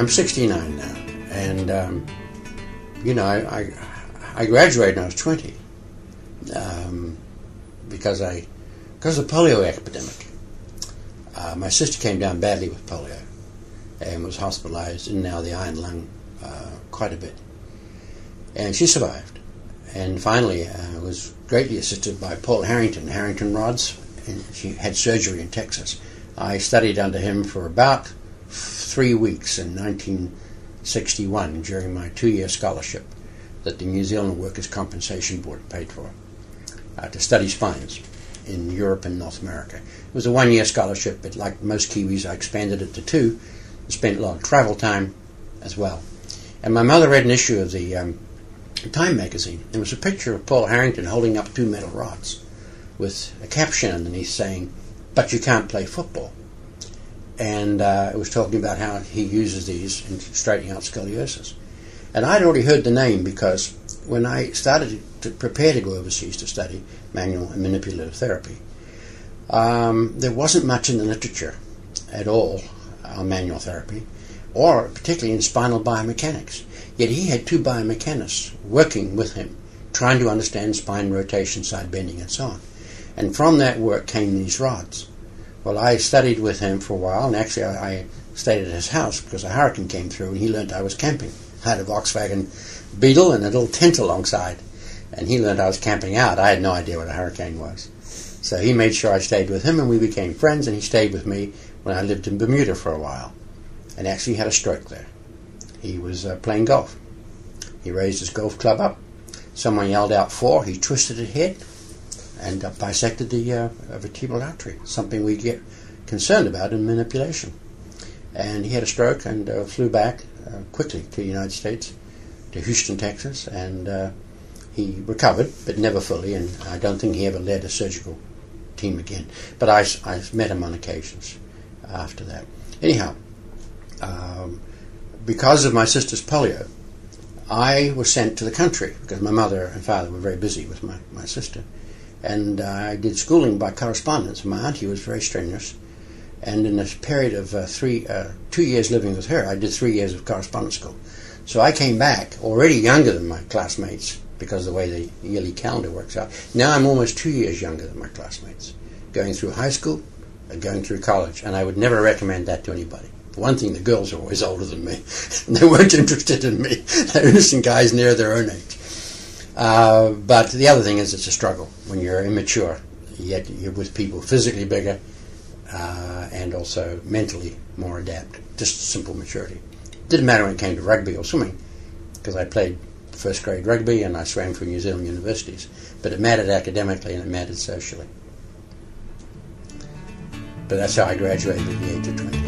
I'm 69 now, and you know, I graduated when I was 20 because of the polio epidemic. My sister came down badly with polio and was hospitalized, and now the iron lung quite a bit, and she survived. And finally, was greatly assisted by Paul Harrington rods, and she had surgery in Texas. I studied under him for about 3 weeks in 1961 during my 2-year scholarship that the New Zealand Workers' Compensation Board paid for to study spines in Europe and North America. It was a 1-year scholarship, but like most Kiwis, I expanded it to 2 and spent a lot of travel time as well. And my mother read an issue of the Time magazine. There was a picture of Paul Harrington holding up 2 metal rods with a caption underneath saying, "But you can't play football." And it was talking about how he uses these in straightening out scoliosis. And I'd already heard the name because when I started to prepare to go overseas to study manual and manipulative therapy, there wasn't much in the literature at all on manual therapy, or particularly in spinal biomechanics. Yet he had 2 biomechanists working with him, trying to understand spine rotation, side bending, and so on. And from that work came these rods. Well, I studied with him for a while, and actually I stayed at his house because a hurricane came through, and he learned I was camping. I had a Volkswagen Beetle and a little tent alongside, and he learned I was camping out. I had no idea what a hurricane was. So he made sure I stayed with him, and we became friends, and he stayed with me when I lived in Bermuda for a while, and actually had a stroke there. He was playing golf. He raised his golf club up. Someone yelled out 4. He twisted his head and bisected the vertebral artery, something we get concerned about in manipulation. And he had a stroke and flew back quickly to the United States, to Houston, Texas, and he recovered, but never fully, and I don't think he ever led a surgical team again. But I've met him on occasions after that. Anyhow, because of my sister's polio, I was sent to the country because my mother and father were very busy with my sister. And I did schooling by correspondence. My auntie was very strenuous. And in a period of 2 years living with her, I did 3 years of correspondence school. So I came back already younger than my classmates because of the way the yearly calendar works out. Now I'm almost 2 years younger than my classmates, going through high school and going through college. And I would never recommend that to anybody. For one thing, the girls are always older than me. They weren't interested in me. They're innocent guys near their own age. But the other thing is it's a struggle when you're immature, yet you're with people physically bigger and also mentally more adept. Just simple maturity. Didn't matter when it came to rugby or swimming, because I played first grade rugby and I swam for New Zealand universities. But it mattered academically and it mattered socially. But that's how I graduated at the age of 20.